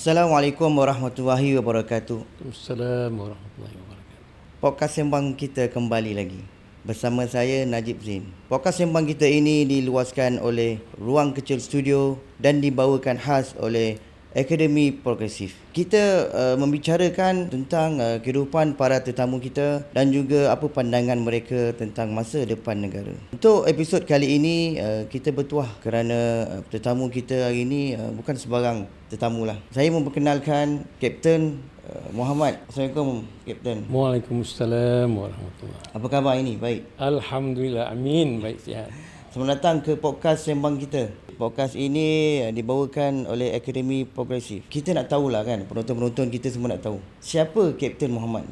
Assalamualaikum warahmatullahi wabarakatuh. Assalamualaikum warahmatullahi wabarakatuh. Podcast Sembang kita kembali lagi. Bersama saya Najib Zain. Podcast Sembang kita ini diluaskan oleh Ruang Kecil Studio dan dibawakan khas oleh Akademi Progresif. Kita membicarakan tentang kehidupan para tetamu kita dan juga apa pandangan mereka tentang masa depan negara. Untuk episod kali ini kita bertuah kerana tetamu kita hari ini bukan sebarang tetamu lah. Saya memperkenalkan Kapten Muhammad. Assalamualaikum Kapten. Waalaikumsalam warahmatullahi. Apa khabar ini? Baik. Alhamdulillah, amin, baik sihat. Selamat datang ke podcast Sembang kita. Podcast ini dibawakan oleh Akademi Progresif. Kita nak tahulah kan, penonton-penonton kita semua nak tahu. Siapa Kapten Muhammad?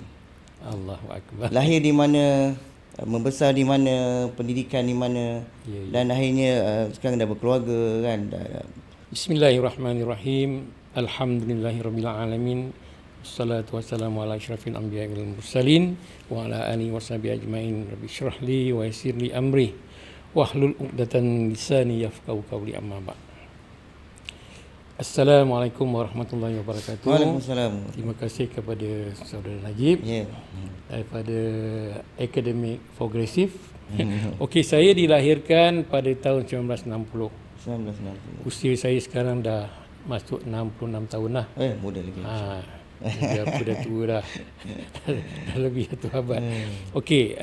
Allahu akbar. Lahir di mana? Membesar di mana? Pendidikan di mana? Dan akhirnya sekarang dah berkeluarga kan? Bismillahirrahmanirrahim. Alhamdulillahirabbil alamin. Wassalatu wassalamu ala asyrafil anbiya'i wal mursalin wa ala alihi washabihi ajmain. Rabbi shrah li wa yassir li amri wahlul 'uqdatam min lisani yafqahu qawli, amma ba'd. Assalamualaikum warahmatullahi wabarakatuh. Waalaikumsalam. Terima kasih kepada saudara Najib daripada Akademi Progresif. Okey, saya dilahirkan pada tahun 1960. 1960. Usia saya sekarang dah masuk 66 tahun lah. Muda lagi. Dah tua dah. Dah lebih satu abad. Okey,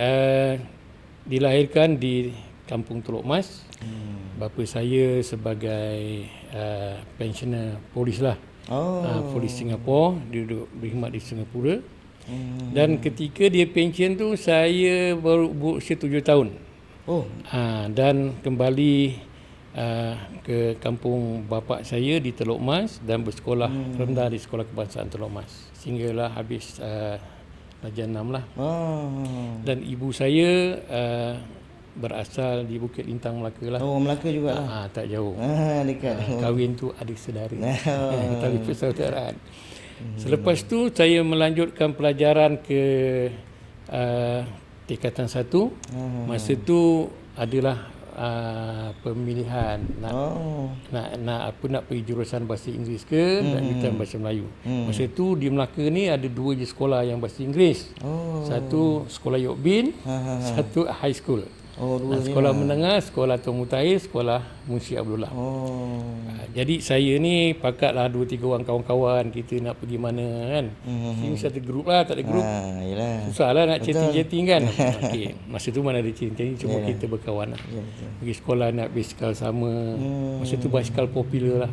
dilahirkan di Kampung Teluk Mas. Bapa saya sebagai pensioner polis lah. Polis Singapura, dia duduk berkhidmat di Singapura. Dan ketika dia pension tu saya baru berusia 7 tahun. Dan kembali ke kampung bapa saya di Teluk Mas dan bersekolah rendah di Sekolah Kebangsaan Teluk Mas sehinggalah habis darjah 6 lah. Dan ibu saya berasal di Bukit Lintang, Melaka lah. Melaka juga lah. Tak jauh. Dekat. Kahwin tu adik saudara. Tali persaudaraan. Selepas tu saya melanjutkan pelajaran ke tingkatan 1. Masa tu adalah pemilihan nak pergi jurusan bahasa Inggeris ke lanjutan bahasa Melayu. Masa tu di Melaka ni ada 2 je sekolah yang bahasa Inggeris. Satu sekolah Yok Bin, satu high school. Sekolah menengah, sekolah Tuan Mutahir, sekolah Munshi Abdullah. Jadi saya ni pakatlah 2-3 orang kawan-kawan kita nak pergi mana kan. Ini satu grup lah, tak ada grup. Susah lah nak chatting-chatting kan. Okay. Masa tu mana ada chatting, cuma kita berkawan lah. Pergi sekolah nak basikal sama. Masa tu basikal popular lah.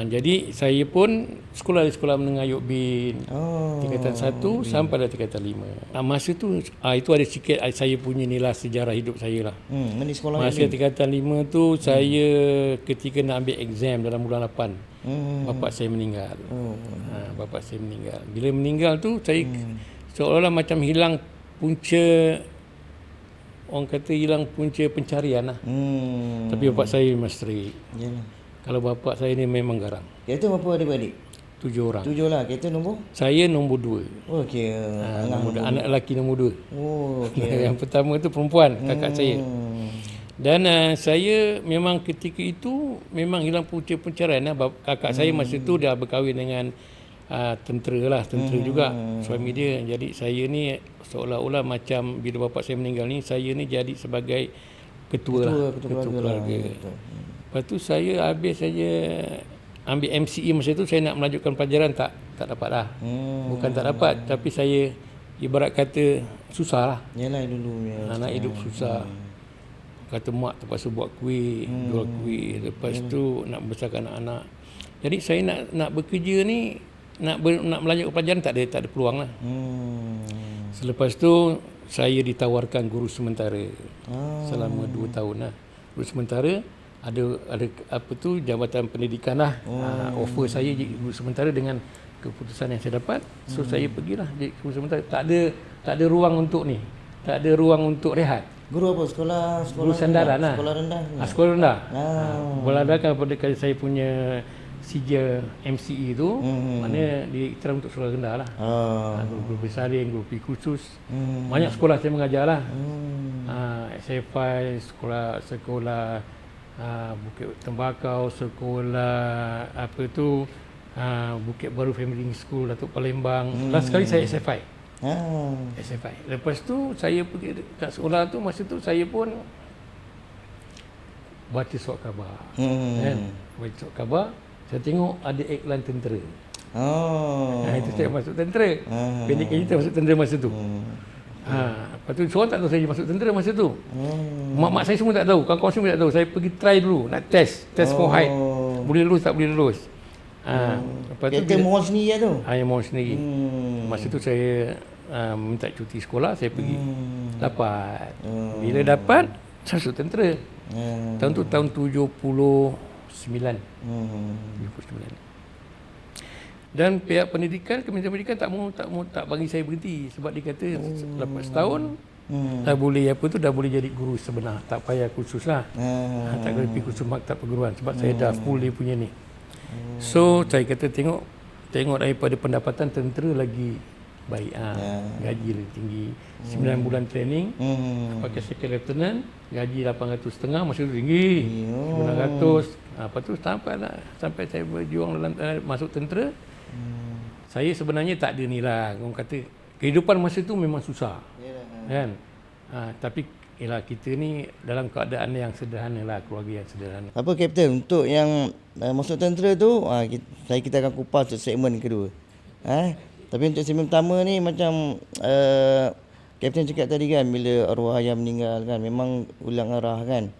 Jadi saya pun sekolah di sekolah menengah Yok Bin, tingkatan 1 sampai tingkatan 5. Masa tu itu ada sikit saya punya nilai sejarah hidup saya lah. Masa tingkatan 5 tu saya ketika nak ambil exam dalam bulan 8, bapa saya meninggal. Bapa saya meninggal. Bila meninggal tu saya seolah-olah macam hilang punca, orang kata hilang punca pencarian lah. Tapi bapa saya memang strict. Kalau bapa saya ni memang garang. Kita berapa adik-beradik? 7 orang. 7 lah. Kita nombor? Saya nombor 2. Okey. Anak lelaki nombor 2. Okey. Yang pertama tu perempuan, kakak saya. Dan saya memang ketika itu memang hilang punca pencarian lah. Kakak saya masa tu dah berkahwin dengan tentera juga, suami dia. Jadi saya ni seolah-olah macam bila bapa saya meninggal ni, saya ni jadi sebagai ketua keluarga. Lepas tu saya habis saja ambil MCE masa tu, saya nak melanjutkan pelajaran tak dapat dah. Bukan tak dapat, tapi saya ibarat kata susah lah. Yalah dulu anak hidup susah. Kata mak terpaksa buat kuih, jual kuih. Lepas tu nak membesarkan anak-anak. Jadi saya nak bekerja ni, nak melanjutkan pelajaran tak ada peluang lah. Selepas tu saya ditawarkan guru sementara selama 2 tahun lah. Guru sementara ada apa tu jabatan pendidikan lah. Offer saya jadi guru sementara dengan keputusan yang saya dapat. So saya pergilah jadi guru sementara. Tak ada ruang untuk ni. Tak ada ruang untuk rehat. Guru apa? Sekolah guru sandaran lah. Sekolah rendah. Sekolah rendah. Berlandaskan pada kali saya punya sijil MCE tu, maknanya diiktiraf untuk sekolah rendah lah. Guru bersalin, guru PI khusus. Banyak sekolah saya mengajar lah. SFI, sekolah Bukit Tembakau, sekolah apa tu, Bukit Baru Family School, Datuk Palembang. Last sekali saya SFI. SFI. Lepas tu saya pergi kat sekolah tu, masa tu saya pun baca surat khabar. Kan? Baca surat khabar, saya tengok ada iklan tentera. Itu saya masuk tentera. Pendek kita masuk tentera masa tu. Lepas tu seorang tak tahu saya masuk tentera masa tu. Mak-mak saya semua tak tahu, kawan-kawan semua tak tahu. Saya pergi try dulu, nak test for height. Boleh lulus tak boleh lulus. Lepas tu kita mohon sendiri tu. Yang mohon sendiri. Masa tu saya minta cuti sekolah, saya pergi. Dapat. Bila dapat, saya masuk tentera. Tahun tu tahun 79. 79. Dan pihak pendidikan, Kementerian Pendidikan tak bagi saya berhenti sebab dia kata lepas setahun dah boleh dah boleh jadi guru sebenar, tak payah kursus lah. Tak kena pergi kursus maktab perguruan sebab saya dah full dia punya ni. So saya kata tengok daripada pendapatan tentera lagi baik, gaji lebih tinggi, 9 bulan training, pakai second lieutenant, gaji 850, masih tinggi, 900. Lepas tu sampai saya berjuang dalam masuk tentera. Saya sebenarnya tak ada ni lah, orang kata kehidupan masa tu memang susah, kan? Tapi ialah kita ni dalam keadaan yang sederhana lah, keluarga yang sederhana. Apa Kapten, untuk yang masuk tentera tu, kita akan kupas untuk segmen kedua. Tapi untuk segmen pertama ni macam Kapten cakap tadi kan, bila arwah ayah meninggal kan, memang ulang arah kan.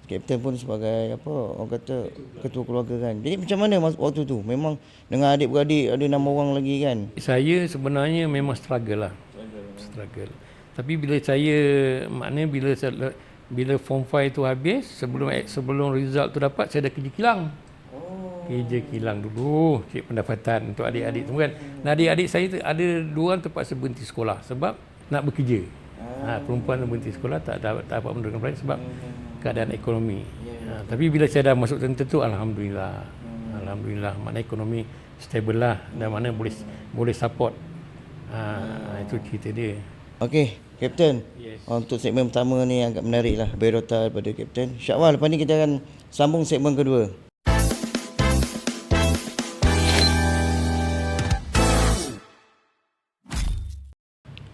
Kapten pun sebagai orang kata ketua keluarga kan. Jadi macam mana waktu tu? Memang dengan adik-beradik ada 6 orang lagi kan. Saya sebenarnya memang struggle lah. Struggle. Tapi bila saya, maknanya bila form 5 tu habis, sebelum result tu dapat, saya dah kerja kilang. Kerja kilang dulu, cari pendapatan untuk adik-adik tu kan. Dan adik-adik saya tu ada 2 orang terpaksa berhenti sekolah sebab nak bekerja. Perempuan berhenti sekolah tak dapat meneruskan belajar sebab keadaan ekonomi. Tapi bila saya dah masuk tentera tu, alhamdulillah, maknanya ekonomi stable lah dan mana boleh support. Itu cerita dia. Okey, Kapten. Yes. Untuk segmen pertama ni agak menarik lah, berota daripada Kapten. InsyaAllah lepas ni kita akan sambung segmen kedua.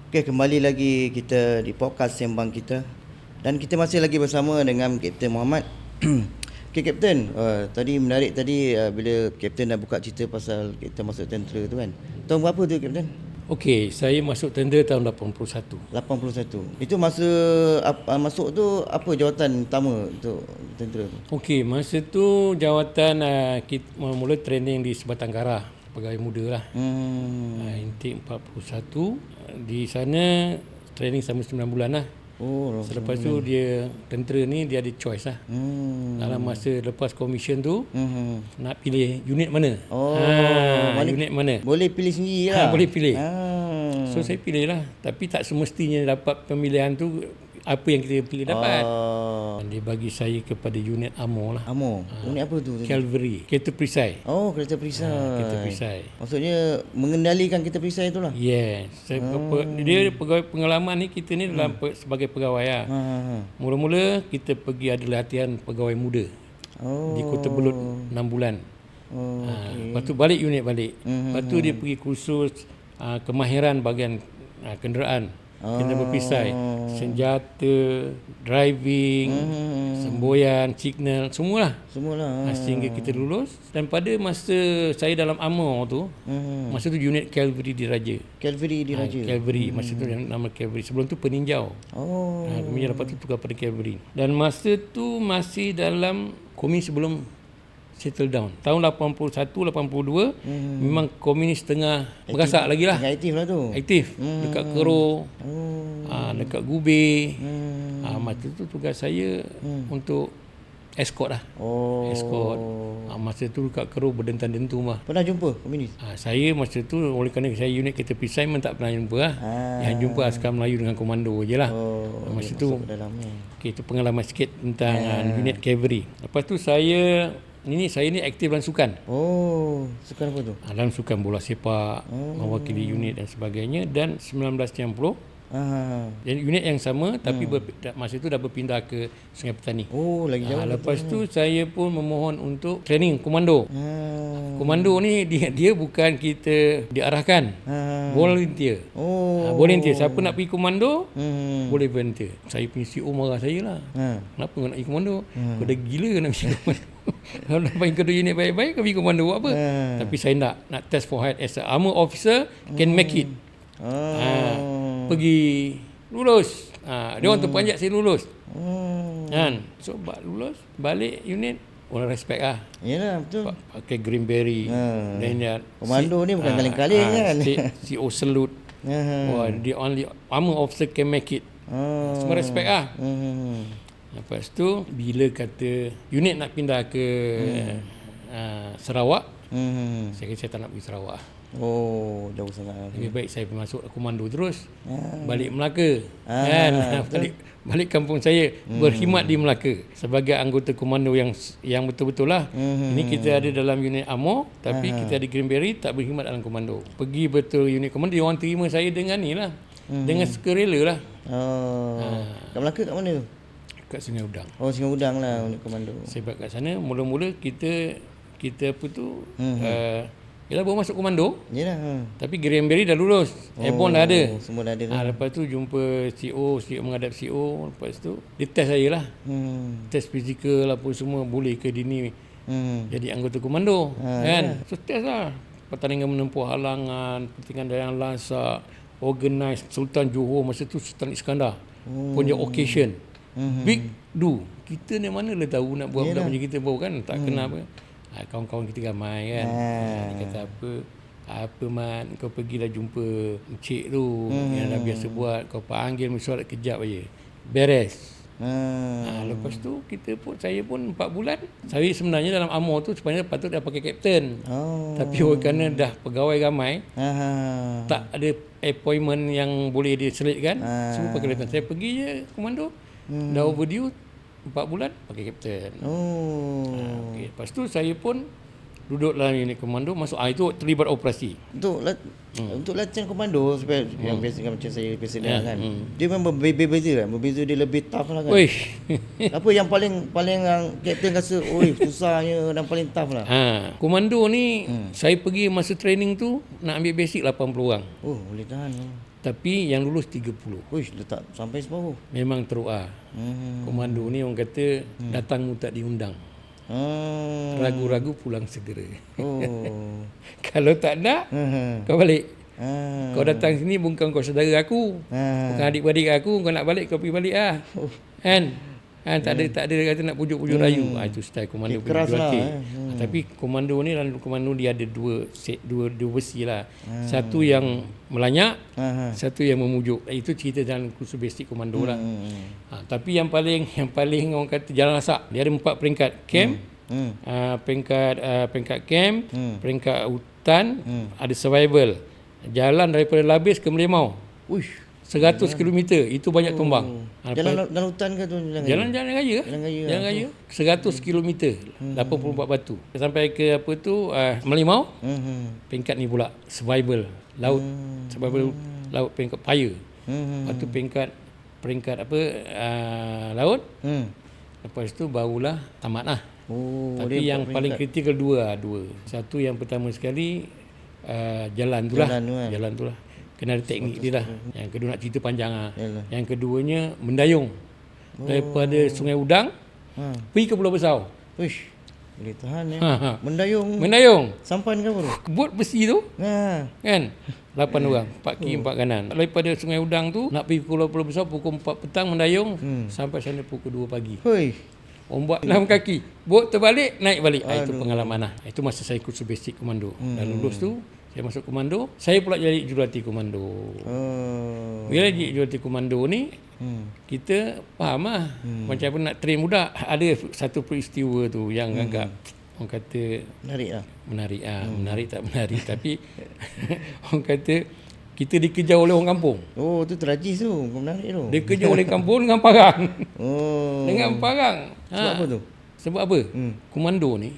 Okey, kembali lagi kita di podcast Sembang kita. Dan kita masih lagi bersama dengan Kapten Muhammad. Okey Kapten, tadi menarik tadi bila Kapten dah buka cerita pasal kita masuk tentera tu kan. Tahun berapa tu Kapten? Okey, saya masuk tentera tahun 81. 81. Itu masa masuk tu apa jawatan utama untuk tentera tu? Okey, masa tu jawatan kita mula training di Sebatang Kara, pegawai muda lah. Intake 41. Di sana training selama 9 bulan lah. Selepas tu dia tentera ni dia ada choice lah. Dalam masa lepas commission tu nak pilih unit mana. Unit mana. Boleh pilih sendiri lah. Boleh pilih. So saya pilih lah. Tapi tak semestinya dapat pemilihan tu apa yang kita pilih dapat. Dia bagi saya kepada unit AMO lah. AMO? Unit apa tu? Cavalry. Kereta perisai. Kereta perisai. Kereta perisai. Maksudnya mengendalikan kereta perisai itulah. Yes. Dia pengalaman ni kita ni dalam sebagai pegawai lah. Mula-mula kita pergi ada latihan pegawai muda. Di Kota Belud 6 bulan. Lepas tu balik unit balik. Lepas tu dia pergi kursus kemahiran bahagian kenderaan. Kena berpisai, senjata, driving, semboyan, signal, semualah. Sehingga kita lulus. Dan pada masa saya dalam AMO tu, masa tu unit Cavalry Diraja. Cavalry, masa tu nama Cavalry. Sebelum tu peninjau. Kemudian lepas tu tukar pada Cavalry. Dan masa tu masih dalam komis sebelum settle down. Tahun 81, 82 memang komunis tengah berasak lagi lah. Tengah aktif lah tu. Aktif. Dekat Kero, dekat Gubeh. Masa tu tugas saya untuk escort lah. Escort. Masa tu dekat Kero berdentan-dentum lah. Pernah jumpa komunis? Saya masa tu oleh kerana saya unit kereta perisai memang tak pernah jumpa lah. Yang jumpa askar Melayu dengan komando je lah. Masa tu itu pengalaman sikit tentang unit cavalry. Lepas tu saya ni aktif dalam sukan. Sukan apa tu? Dalam sukan bola sepak, mewakili unit dan sebagainya. Dan 1990 Jadi unit yang sama tapi masa itu dah berpindah ke Sungai Petani. Oh, lagi jauh. Lepas tu saya pun memohon untuk training komando. Komando ni dia bukan kita diarahkan. Volunteer. Volunteer. Siapa nak pergi komando boleh volunteer. Saya punya CEO marah saya lah. Kenapa kau nak pergi komando? Kau dah gila nak pergi komando. Kalau nak pergi kedua unit baik-baik kau pergi komando buat apa? Tapi saya nak test for height as a armor officer can make it. Pergi lulus. Dia orang terpanjat saya lulus. Kan? So lulus balik unit orang respect lah. Yalah, betul. Pakai Greenberry. Dan dia komando ni bukan kaleng-kaleng kan. CEO salute. Wah, the only armor officer can make it. Semua respect lah. Lepas tu bila kata unit nak pindah ke Sarawak, saya kata saya tak nak pergi Sarawak. Oh, jauh sangat. Lebih baik saya masuk komando terus. Balik Melaka. Kan? Balik kampung saya, berkhidmat di Melaka sebagai anggota komando yang betul-betul lah. Ini kita ada dalam unit AMO tapi kita ada Greenberry, tak berkhidmat dalam komando. Pergi betul unit komando, dia orang terima saya dengan ni lah. Dengan sukarela lah. Kat Melaka kat mana tu? Kat Sungai Udang. Oh, Sungai Udang lah unit komando. Sebab kat sana mula-mula kita apa tu ialah baru masuk komando. Yalah. Tapi Greenberry dah lulus. Airborne dah ada. Semua dah ada. Lepas tu jumpa CEO menghadap CEO. Lepas tu dia test saya lah. Test fizikal apa semua, boleh ke dini jadi anggota komando. Kan? So test lah. Pertandingan menempuh halangan, pertandingan dayang lasak, organize Sultan Johor masa tu Sultan Iskandar punya occasion. Big do. Kita ni mana lah tahu nak buat benda macam kita baru kan, tak kenal apa. Kawan-kawan kita ramai kan. Dia kata apa man, kau pergilah jumpa encik tu yang dah biasa buat, kau panggil mesyuarat kejap aja. Beres. Lepas tu saya pun 4 bulan. Saya sebenarnya dalam AMO tu sebenarnya patut dah pakai kapten. Tapi kerana dah pegawai ramai, tak ada appointment yang boleh diselitkan, semua pakai kapten. Saya pergi je komando. Dah overdue 4 bulan pakai kapten. Okay. Lepas tu saya pun duduk dalam unit komando, masuk itu terlibat operasi. Untuk latihan komando supaya yang biasa macam saya biasa dengar kan. Dia memang berbeza kan. Berbeza, dia lebih tough lah kan. Apa yang paling kapten rasa susahnya dan paling tough lah. Komando ni saya pergi masa training tu nak ambil basic 80 orang. Oh, boleh tahan. Tapi yang lulus 30. Letak sampai separuh. Memang teruk ah. Komando ni orang kata datangmu tak diundang. Ragu-ragu pulang segera. Kalau tak nak, kau balik. Kau datang sini bukan kau saudara aku, bukan adik-beradik aku, kau nak balik kau pergi balik lah. Kan? Tak ada kata nak pujuk-pujuk rayu. Itu style komando keras lah. Tapi komando ni, dalam komando dia ada dua versi lah. Satu yang melanyak, satu yang memujuk. Itu cerita dalam kursus basic komando lah. Tapi yang paling orang kata jalan lasak, dia ada 4 peringkat. Camp, peringkat camp, peringkat hutan, ada survival. Jalan daripada Labis ke Melimau. 100 km, itu banyak tumbang. Jalan hutan ke tu? Jalan raya. Jalan raya. 100 km, 84 batu. Sampai ke apa tu, Melimau. Peringkat ni pula survival laut. Survival laut, peringkat fire. Lepas tu peringkat apa, laut. Lepas tu barulah tamat lah. Tapi yang paling kritikal dua. Satu yang pertama sekali jalan tu lah. Kena ada teknik dia lah. Yang kedua nak cerita panjang lah. Yang keduanya mendayung. Daripada Sungai Udang pergi ke Pulau Besar. Boleh tahan ya. Mendayung. Sampan ke apa tu? Bot besi tu. Kan? 8 orang. 4 kiri 4 kanan. Daripada Sungai Udang tu nak pergi ke Pulau Besar pukul 4 petang mendayung. Sampai sana pukul 2 pagi. Ombak 6 kaki. Bot terbalik, naik balik. Itu pengalaman lah. Itu masa saya kursus basic komando. Dan lulus tu saya masuk komando, saya pula jadi jurulatih komando. Bila jadi jurulatih komando ni, kita faham lah macam apa nak train budak. Ada satu peristiwa tu yang agak orang kata menarik tak menarik tapi orang kata kita dikejar oleh orang kampung. Tu tragis tu, menarik tu. Dikejar oleh kampung dengan parang. Dengan parang. Sebab apa tu? Sebab apa? Komando ni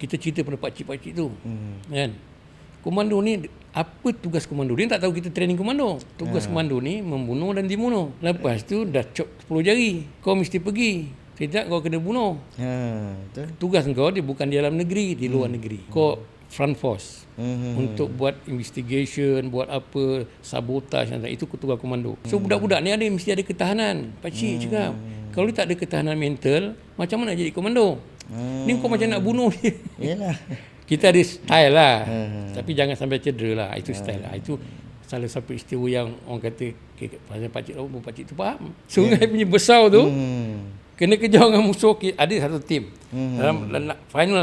kita cerita pada pakcik-pakcik tu. Kan? Komando ni apa tugas komando. Dia tak tahu kita training komando. Tugas komando ni membunuh dan dibunuh. Lepas tu dah chop 10 jari. Kau mesti pergi. Tidak, kau kena bunuh. Betul. Tugas kau dia bukan di dalam negeri, di luar negeri. Kau front force untuk buat investigation, buat apa, sabotage, itu tugas komando. So budak-budak ni mesti ada ketahanan. Pakcik cakap, kalau dia tak ada ketahanan mental, macam mana jadi komando? Ni kau macam nak bunuh dia. Yalah. Kita ada style lah. Tapi jangan sampai cedera lah. Itu style lah. Itu salah satu istiwa yang orang kata, pasal pakcik tu faham. Sungai punya besar tu, kena kejar dengan musuh. Ada satu tim dalam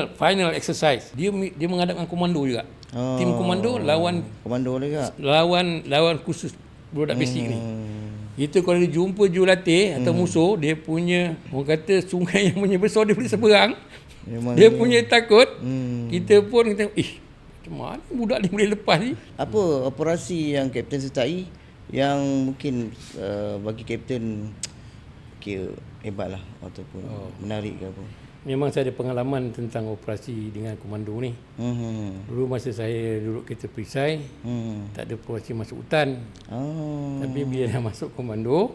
final exercise, dia menghadapkan komando juga. Tim komando lawan Komando juga. lawan khusus budak basic ni. Kita kalau dia jumpa jurulatih atau musuh, dia punya orang kata sungai yang punya besar, dia boleh seberang. Memang Dia punya takut. Kita pun kita macam mana budak ni boleh lepas ni. Apa operasi yang Kapten sertai yang mungkin bagi Kapten hebatlah ataupun menarik ke apa? Memang saya ada pengalaman tentang operasi dengan komando ni. Dulu masa saya duduk kereta perisai, tak ada operasi masuk hutan. Tapi bila dah masuk komando,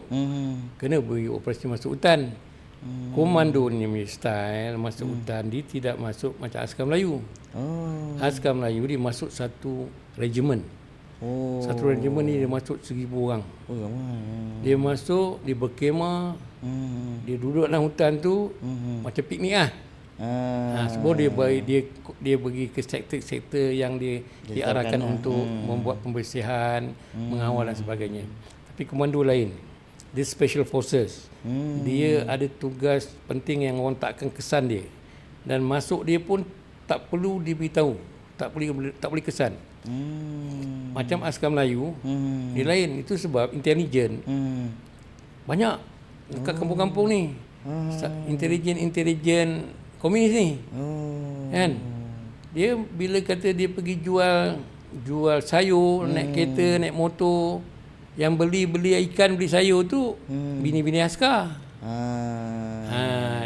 kena beri operasi masuk hutan. Komando ni punya style masuk hutan, dia tidak masuk macam askar Melayu. Askar Melayu dia masuk satu regiment. Satu regiment ni dia masuk 1,000 orang. Dia masuk, dia berkemah, dia duduk dalam hutan tu macam piknik lah. Sebab dia pergi ke sektor-sektor yang dia diarahkan untuk membuat pembersihan, mengawal dan sebagainya. Tapi komando lain, dia special forces. Dia ada tugas penting yang orang tak akan kesan dia. Dan masuk dia pun tak perlu diberitahu, tak boleh kesan. Macam askar Melayu, dia lain. Itu sebab intelijen banyak dekat kampung-kampung ni. Intelijen komunis ni. Kan? Dia bila kata dia pergi jual sayur, naik kereta, naik motor, yang beli ikan, beli sayur tu bini-bini askar.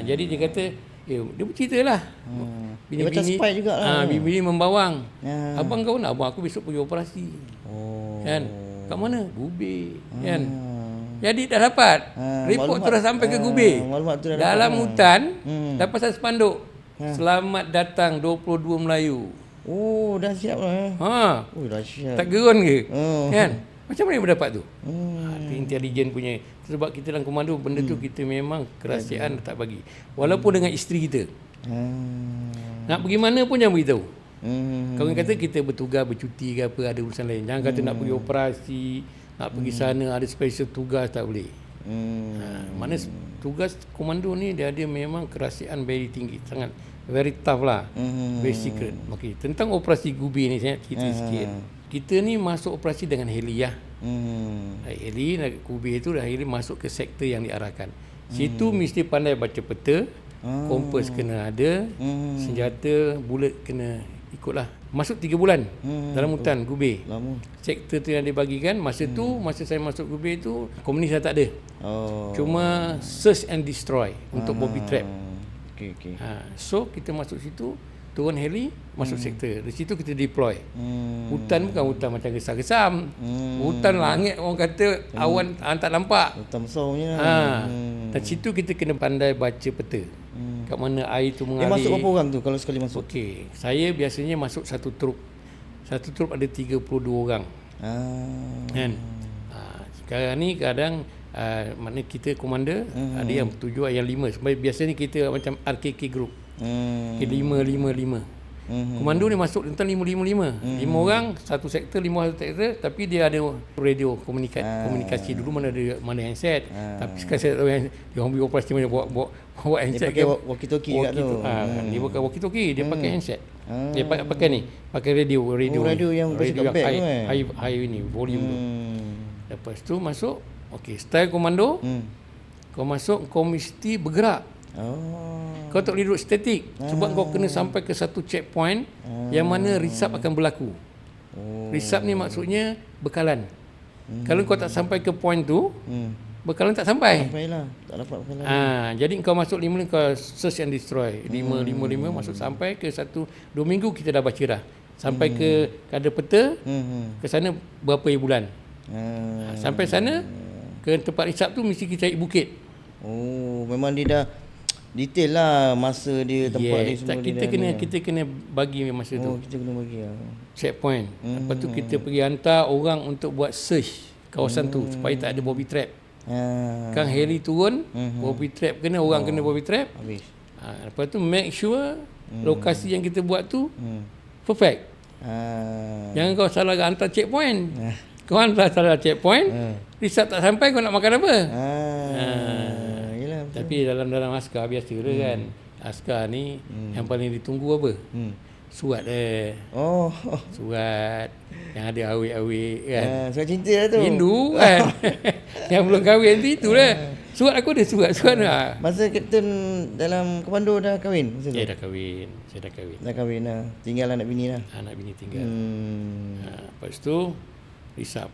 Jadi dia kata, dia bercerita lah. Dia macam spy jugalah. Bini-bini membawang. Abang kau nak? Abang aku besok pergi operasi. Kan? Kat mana? Gubir. Kan? Jadi dah dapat. Report tu dah sampai ke Gubir. Dalam hutan, dapat satu spanduk. Selamat datang 22 Melayu. Dah siap lah. Dahsyat. Tak gerun ke? Kan? Macam mana dia dapat tu? Itu intelijen punya. Sebab kita dalam komando, benda tu kita memang kerahsiaan tak bagi. Walaupun dengan isteri kita. Nak pergi mana pun jangan beritahu. Kalau kata kita bertugas, bercuti ke apa, ada urusan lain. Jangan kata nak pergi operasi, nak pergi sana, ada special tugas, tak boleh. Mana tugas komando ni dia ada memang kerahsiaan very tinggi, sangat very tough lah. Very secret. Okay. Tentang operasi Gubir ni saya cerita sikit. Kita ni masuk operasi dengan heli lah. Heli Gubir tu dah heli masuk ke sektor yang diarahkan. Situ mesti pandai baca peta, kompas kena ada, senjata bulat kena ikutlah. Masuk 3 bulan dalam hutan Gubir. Sektor tu yang dibagikan masa tu, masa saya masuk Gubir tu komunis dah tak ada. Cuma search and destroy untuk bobby trap. So kita masuk situ, turun heli, masuk sektor. Di situ kita deploy. Hutan bukan hutan macam gesam-gesam. Hutan langit orang kata awan tak nampak. Hutan besar punya. Dan situ kita kena pandai baca peta. Kat mana air tu mengalir. Dia masuk berapa orang tu kalau sekali masuk? Okey, saya biasanya masuk satu trup. Satu trup ada 32 orang. Kan? Sekarang ni kadang makna kita komander ada yang 7, yang 5. Sebab biasanya kita macam RKK group. 5. Komando ni masuk tentang 5. 5 orang, satu sektor, 5 orang sektor, tapi dia ada radio komunikasi. Dulu mana handset. Tapi sekarang saya tahu yang dia orang beri operasi macam bawa handset. Dia pakai walkie-talkie kat tu. Dia pakai walkie-talkie, dia pakai handset. Dia pakai ni, pakai radio yang high ini, volume tu. Lepas tu masuk, okey, style komando. Kau masuk, kau mesti bergerak. Kau tak boleh duduk statik. Sebab kau kena sampai ke satu checkpoint yang mana risap akan berlaku. Risap ni maksudnya bekalan. Kalau kau tak sampai ke point tu, bekalan tak sampai. Sampailah, tak dapat bekalan. Jadi kau masuk 5 kau search and destroy. 5 masuk sampai ke 1-2 minggu kita dah baca dah. sampai ke kadar peta, ke sana berapa bulan. Sampai sana ke tempat hisap tu mesti kita cari bukit. Oh, memang dia dah detail lah masa dia, tempat dia semua. Kita kena bagi masa tu. Kita kena bagi lah. Checkpoint. Lepas tu kita pergi hantar orang untuk buat search kawasan tu supaya tak ada bobby trap. Kan heli turun, bobby trap kena, orang kena bobby trap. Habis. Lepas tu make sure lokasi yang kita buat tu perfect. Jangan kau salah hantar checkpoint. Kau hantar salah checkpoint, risap tak sampai, kau nak makan apa? Yelah, tapi dalam askar biasa kan. Askar ni yang paling ditunggu apa? Surat surat yang ada awik-awik kan. Surat cinta lah tu. Rindu kan. Yang belum kahwin tu itulah. Surat aku ada surat lah. Masa Kapten dalam komando dah kahwin masa tu? Saya dah kahwin. Dah kahwin lah. Tinggal anak bini lah. Anak bini tinggal. Lepas tu risap.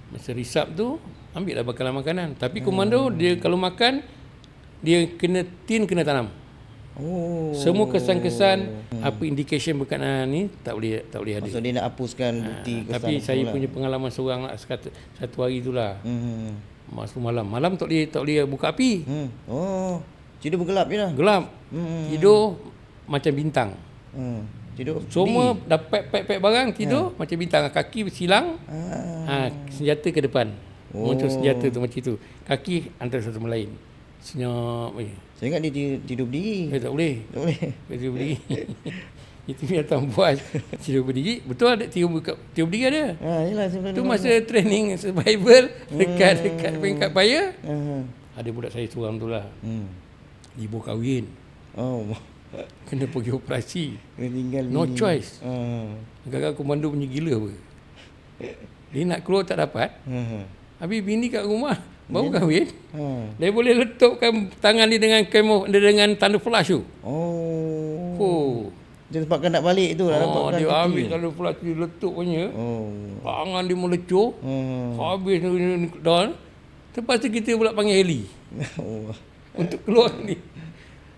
Masa risap tu ambil lah bakalan makanan. Tapi komando dia kalau makan dia kena kena tanam. Semua kesan-kesan apa indication berkenaan ni tak boleh ada. Maksud dia nak hapuskan bukti kesan. Tapi saya punya pengalaman seorang lah, satu hari itulah. Masa malam tak boleh buka api. Tidur bergelap je lah. Gelap. Tidur macam bintang. Tidur semua dah pack barang, tidur macam bintang, kaki bersilang. Senjata ke depan. Muncul senjata tu macam tu. Kaki antara satu sama lain. Senyap. Saya ingat dia tidur berdiri. Tak boleh. Tidur berdiri. Itu binatang buas. Tidur berdiri. Betul ada tidur berdiri ada. Yalah, itu masa training survival dekat peringkat fire. Ada budak saya seorang tu lah. Ibu kahwin. Kena pergi operasi. No choice. Agak-agak komando punya gila apa. Dia nak keluar tak dapat. Habis bini kat rumah baru kahwin. Dia boleh letupkan tangan dia dengan tanda flash tu. Dia tempatkan nak balik tu. Dia ambil tanda flash dia letup punya. Tangan dia melecur. Habis down. Lepas tu kita pula panggil heli. Untuk keluar ni.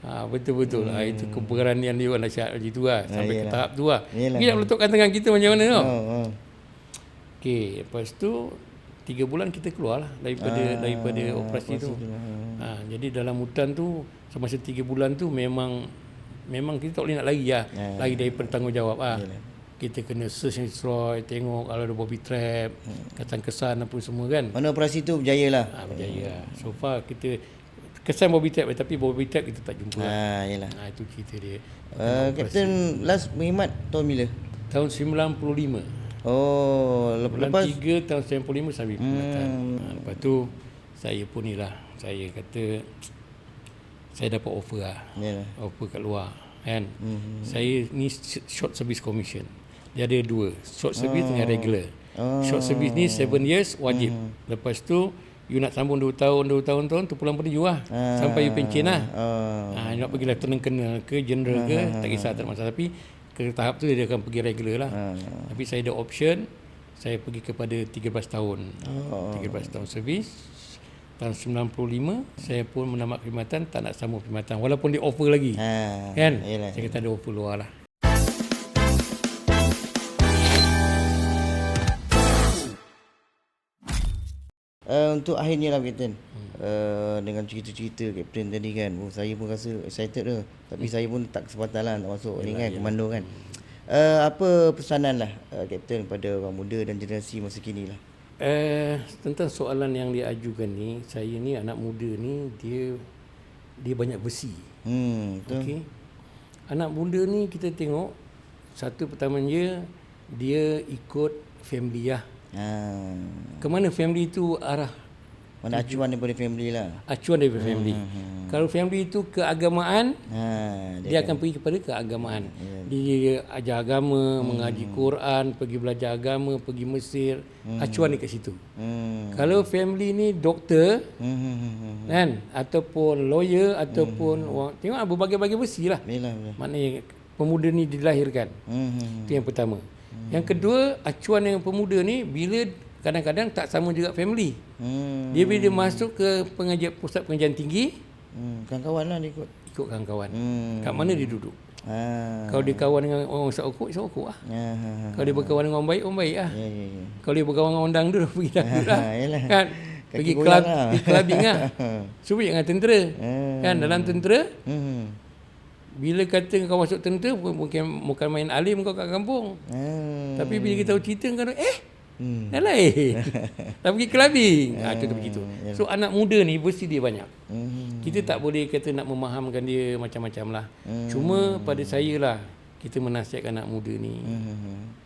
Betul-betul lah. Itu keberanian dia nasihat macam tu lah. Sampai ke tahap tu lah. Dia nak letukkan tangan kita macam mana tau. Okey, lepas tu 3 bulan kita keluar lah daripada operasi tu. Jadi dalam hutan tu semasa 3 bulan tu memang kita tak boleh nak lari lah. Lari daripada tanggungjawab lah. Kita kena search and destroy, tengok kalau ada bobby trap, kesan-kesan apa semua kan. Mana operasi tu berjaya lah. Berjaya lah. So far kita kesan bobby trap, tapi bobby trap kita tak jumpa. Yelah. Itu cerita dia. Kapten last berkhidmat tahun bila? Tahun 95. Bulan Lepas 3 tahun 95 sampai perkhidmatan. Lepas tu saya pun ni lah, saya kata saya dapat offer lah. Offer kat luar kan. Saya ni short service commission. Dia ada 2, short service dengan regular. Short service ni 7 years wajib. Lepas tu you nak sambung 2 tahun tu pulang penuh lah. Sampai you pencen lah. You nak pergi lieutenant colonel ke general ke, tak kisah, tak masalah. Tapi ke tahap tu dia akan pergi regular lah. Tapi saya ada option, saya pergi kepada 13 tahun. 13 tahun servis. Tahun 95 saya pun menamat perkhidmatan, tak nak sambung perkhidmatan walaupun dia offer lagi. Kan? Saya kata ada offer luar lah. Untuk akhirnya lah Kapten, dengan cerita-cerita Kapten tadi kan, saya pun rasa excited dah. Tapi saya pun tak kesempatan lah nak masuk ni kan, komando kan. Apa pesanan lah Kapten pada orang muda dan generasi masa kini lah? Tentang soalan yang dia ajukan ni, saya ni anak muda ni dia banyak besi. Okay. Anak muda ni kita tengok satu pertamanya dia ikut family lah. Kemana family tu arah? Mana acuan daripada family lah. Acuan daripada family. Kalau family itu keagamaan, dia akan pergi kepada keagamaan. Dia ajar agama, mengaji Quran, pergi belajar agama, pergi Mesir. Acuan dia kat situ. Kalau family ni doktor, kan, ataupun lawyer, ataupun tengok berbagai-bagai besi lah. Maknanya pemuda ni dilahirkan. Itu yang pertama. Yang kedua, acuan yang pemuda ni bila kadang-kadang tak sama juga family. Dia bila dia masuk ke pusat pengajian tinggi, kawan-kawan lah dia ikut. Ikut kawan-kawan. Kat mana dia duduk? Kalau dia kawan dengan orang isap okok lah. Kalau dia berkawan dengan orang baik lah. Kalau dia berkawan dengan orang dangdut, pergi dangdut lah. Kan? Pergi clubbing lah. Sebut dengan tentera. Kan? Dalam tentera, bila kata kau masuk tentera, bukan main alim kau kat kampung. Tapi bila kita tahu cerita, kau dah lain. Dah pergi clubbing. Contoh begitu. So anak muda ni versi dia banyak. Kita tak boleh kata nak memahamkan dia macam-macam lah. Cuma pada saya lah, kita menasihatkan anak muda ni.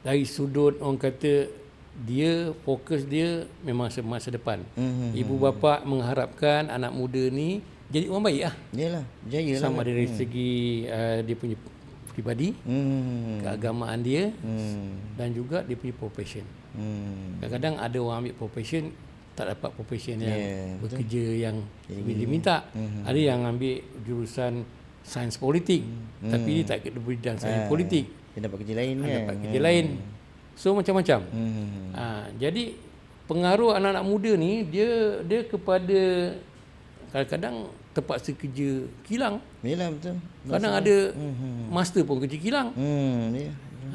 Dari sudut orang kata, dia fokus dia memang masa depan. Ibu bapa mengharapkan anak muda ni jadi orang baik lah. Yalah, berjaya lah. Sama dari segi dia punya pribadi, keagamaan dia, dan juga dia punya profession. Kadang-kadang ada orang ambil profession tak dapat profession yang bekerja yang diminta. Ada yang ambil jurusan sains politik, tapi dia tak ke bidang sains politik. Dia dapat kerja lain kan. Dapat kerja lain. So macam-macam. Jadi pengaruh anak-anak muda ni dia kepada kadang-kadang terpaksa kerja kilang. Yalah, betul. Kadang ada master pun kerja kilang.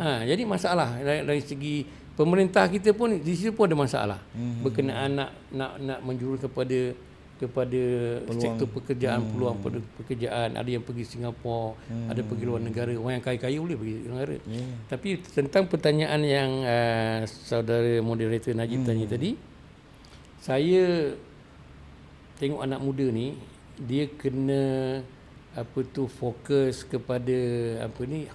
Jadi masalah dari segi pemerintah kita pun di situ pun ada masalah. Berkenaan nak menjurus kepada peluang. Sektor pekerjaan, peluang pekerjaan. Ada yang pergi Singapura, ada pergi luar negara. Orang yang kaya-kaya boleh pergi luar negara. Tapi tentang pertanyaan yang saudara moderator Najib tanya tadi, saya tengok anak muda ni, dia kena fokus kepada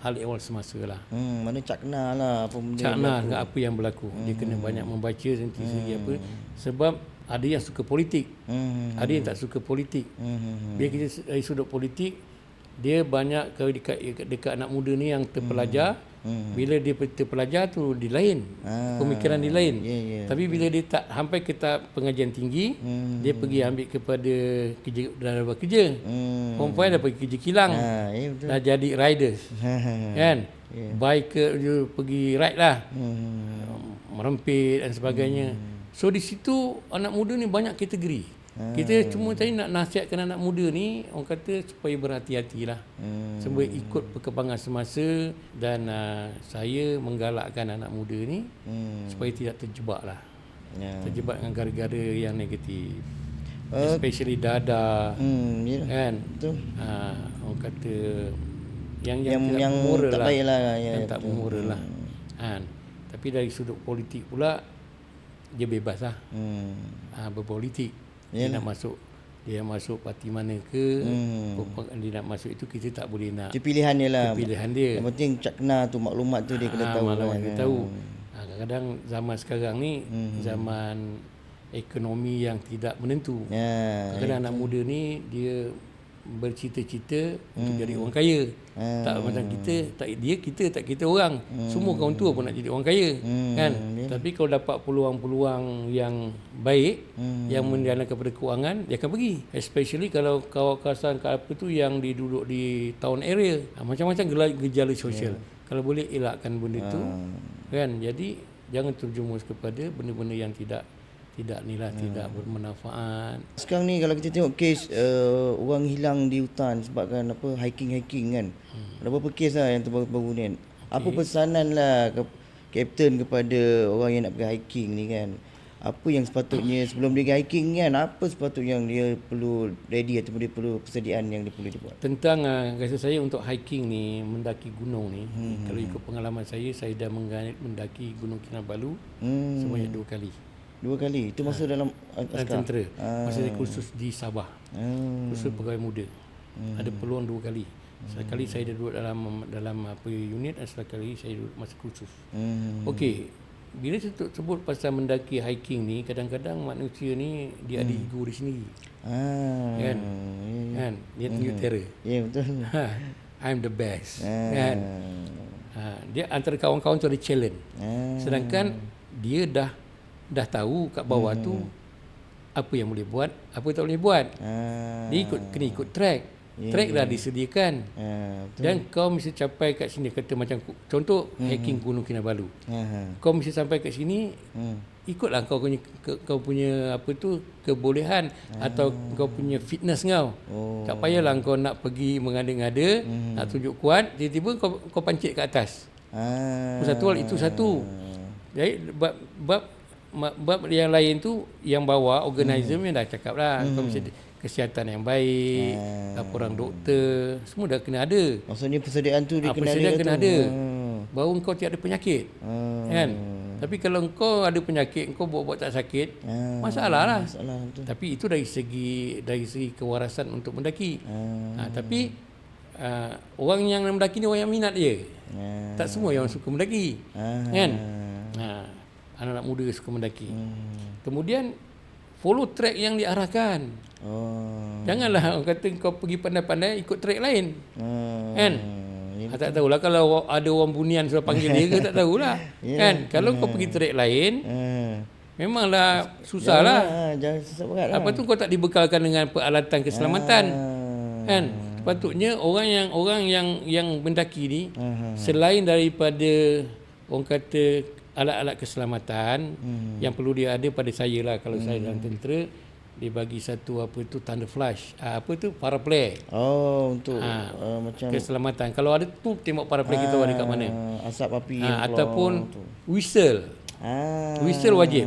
hal ehwal semasa lah. Mana cakna lah apa benda. Cakna dengan apa yang berlaku. Dia kena banyak membaca segi apa. Sebab ada yang suka politik, ada yang tak suka politik. Bila kita dari sudut politik, dia banyak dekat anak muda ni yang terpelajar. Bila dia terpelajar tu dia lain, pemikiran dia lain. Tapi bila dia tak sampai ke tahap pengajian tinggi, dia pergi ambil kepada kerja. Perempuan dah pergi kerja kilang, dah jadi riders. Kan? Biker dia pergi ride lah, merempit dan sebagainya. So di situ anak muda ni banyak kategori. Kita cuma tadi nak nasihatkan anak muda ni, orang kata supaya berhati-hatilah. Supaya ikut perkembangan semasa, dan saya menggalakkan anak muda ni supaya tidak terjebak lah. Terjebak dengan gara-gara yang negatif. Especially dadah. Kan? Betul. Orang kata yang moral tak baik lah. Yang tak moral lah. Tapi dari sudut politik pula, dia bebas lah. Berpolitik. Dia nak masuk parti mana ke, dia nak masuk itu kita tak boleh nak. Itu pilihan dia lah. Pilihan dia. Yang penting cakna tu, maklumat tu dia kena tahu. Maklumat dia tahu. Kadang-kadang zaman sekarang ni zaman ekonomi yang tidak menentu. Kadang-kadang anak muda ni dia bercita-cita untuk jadi orang kaya. Tak macam kita tak kita orang. Semua kawan tua pun nak jadi orang kaya. Kan? Tapi kalau dapat peluang-peluang yang baik, yang menjana kepada kewangan, dia akan pergi. Especially kalau kawasan apa tu yang duduk di town area. Macam-macam gejala sosial. Kalau boleh elakkan benda tu. Kan? Jadi jangan terjumus kepada benda-benda yang tidak bermanfaat. Sekarang ni kalau kita tengok kes orang hilang di hutan sebabkan hiking kan. Ada beberapa kes lah yang terbaru-baru ni kan. Apa pesanan lah Kapten kepada orang yang nak pergi hiking ni kan? Apa yang sepatutnya sebelum dia pergi hiking kan, apa sepatutnya yang dia perlu ready ataupun dia perlu persediaan yang dia perlu buat? Tentang rasa saya untuk hiking ni, mendaki gunung ni, kalau ikut pengalaman saya dah mendaki Gunung Kinabalu sebanyak 2 kali. 2 kali? Itu masa dalam tentera. Masa saya kursus di Sabah. Kursus pegawai muda. Ada peluang 2 kali. Sekali saya duduk dalam unit, dan sekali saya duduk masa kursus. Okey. Bila sebut pasal mendaki hiking ni, kadang-kadang manusia ni dia ada ego di sini. Kan? Kan? Dia tunjuk terror. Ya, betul. I'm the best. Kan? Dia antara kawan-kawan tu ada challenge. Sedangkan dia dah tahu kat bawah tu apa yang boleh buat, apa tak boleh buat. Dia kena ikut track. Track dah disediakan. Dan kau mesti capai kat sini, kata macam contoh hiking Gunung Kinabalu. Kau mesti sampai kat sini ikutlah kau punya apa tu kebolehan atau kau punya fitness kau. Tak payahlah kau nak pergi mengada-ngada, nak tunjuk kuat, tiba-tiba kau pancit ke atas. Satu hal itu satu. Jadi bab yang lain tu yang bawah organizer yang dah cakap lah. Kau mesti kesihatan yang baik, laporan doktor, semua dah kena ada. Maksudnya persediaan tu dia kena ada. Baru kau tiada penyakit. Kan? Tapi kalau kau ada penyakit, kau buat tak sakit, masalah lah. Tapi itu dari segi kewarasan untuk mendaki. Tapi orang yang mendaki ni orang yang minat je. Tak semua yang suka mendaki. Kan? Anak-anak muda suka mendaki. Kemudian follow track yang diarahkan. Janganlah orang kata kau pergi pandai-pandai ikut track lain. Kan? Tak tahulah kalau ada orang bunian sudah panggil dia ke, tak tahulah. Kan? Kalau kau pergi track lain, memanglah susah lah. Jangan susah berat lah. Apa tu kau tak dibekalkan dengan peralatan keselamatan. Kan? Sepatutnya orang yang mendaki ni selain daripada orang kata alat-alat keselamatan yang perlu dia ada pada saya lah, kalau saya dalam tentera dia bagi satu apa tu thunder flash, apa tu paraply. Untuk macam keselamatan. Kalau ada tu tembak paraply kita ada kat mana. Asap api ataupun whistle. Whistle wajib.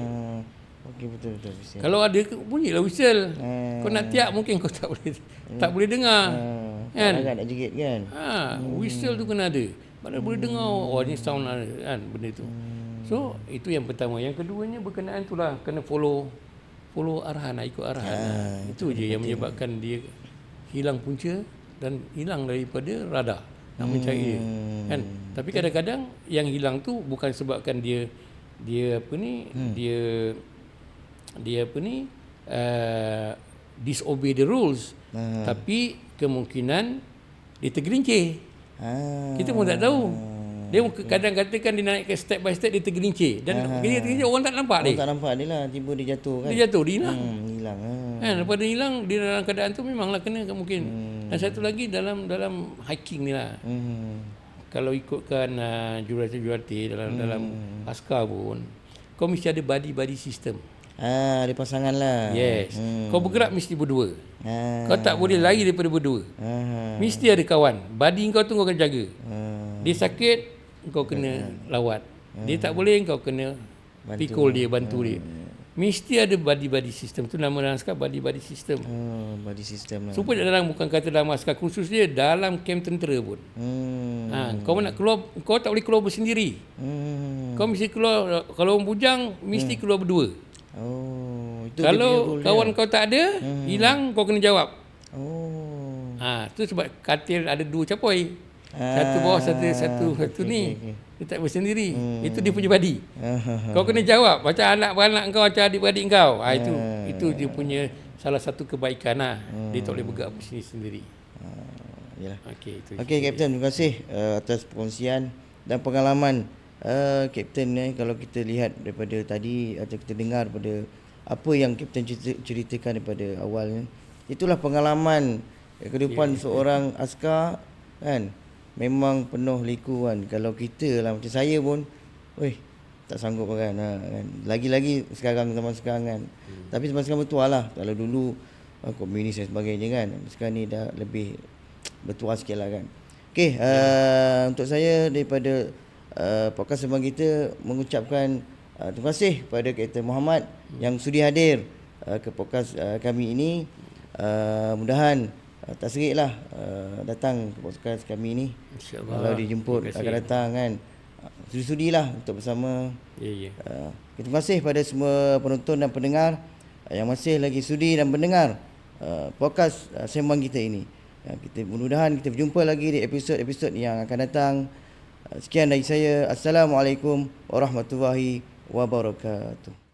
Okey, betul whistle. Kalau ada bunyilah whistle. Kau nak tiap mungkin kau tak boleh dengar. Kan? Agak nak jerit kan. Whistle tu kena ada. Mana boleh dengar ni sound kan benda tu. So itu yang pertama. Yang keduanya berkenaan itulah kena follow arahan, ikut arahan. Itu je yang menyebabkan dia hilang punca dan hilang daripada radar nak mencari dia. Kan? Tapi kadang-kadang yang hilang tu bukan sebabkan dia apa ni, dia apa ni disobey the rules. Tapi kemungkinan dia tergelincir. Kita pun tak tahu. Dia kadang katakan dia naik ke step by step, dia tergelincir. Dan dia tergelincir orang tak nampak dia. Orang tak nampak dia lah, tiba dia jatuh kan. Dia jatuh, dia hilang. Hilang. Kan, lepas dia hilang, dia dalam keadaan tu memanglah kena mungkin. Dan satu lagi dalam hiking ni lah. Kalau ikutkan jurulatih dalam askar pun, kau mesti ada body system. Ada pasangan lah. Yes. Kau bergerak mesti berdua. Kau tak boleh lari daripada berdua. Mesti ada kawan. Body kau tu kau kena jaga. Dia sakit, kau kena lawat. Dia tak boleh, kau kena pikul dia, bantu dia. Mesti ada body system. Tu nama dalam askar body system. Body system lah. Supaya dalam, bukan kata dalam askar khusus dia, dalam kem tentera pun. Kau nak keluar, kau tak boleh keluar bersendiri. Kau mesti keluar, kalau orang bujang mesti keluar berdua. Itu kalau kawan kau tak ada, hilang, kau kena jawab. Tu sebab katil ada dua capoi. Satu bawah, satu ni. Dia tak bersendiri. Itu dia punya badi. Kau kena jawab macam anak-anak kau, macam adik-beradik kau. Itu dia punya salah satu kebaikan lah. Dia tak boleh bergerak sendiri. Okey, Kapten, terima kasih atas perkongsian dan pengalaman Kapten ni. Kalau kita lihat daripada tadi atau kita dengar daripada apa yang Kapten ceritakan daripada awal ni, itulah pengalaman kehidupan seorang askar kan. Memang penuh liku kan. Kalau kita lah macam saya pun tak sanggup kan. Lagi-lagi sekarang, zaman sekarang kan. Tapi zaman sekarang bertuah lah. Kalau dulu komunis dan sebagainya kan, sekarang ni dah lebih bertuah sikit lah kan. Okey, untuk saya daripada podcast Sembang kita mengucapkan terima kasih kepada Kapten Muhammad yang sudi hadir ke podcast kami ini. Mudahan tak serik lah datang ke podcast kami ni. InsyaAllah. Kalau dijemput akan datang kan. Sudi-sudilah untuk bersama. Terima kasih pada semua penonton dan pendengar yang masih lagi sudi dan mendengar podcast Sembang kita ini. Kita mudah-mudahan kita berjumpa lagi di episod-episod yang akan datang. Sekian dari saya. Assalamualaikum warahmatullahi wabarakatuh.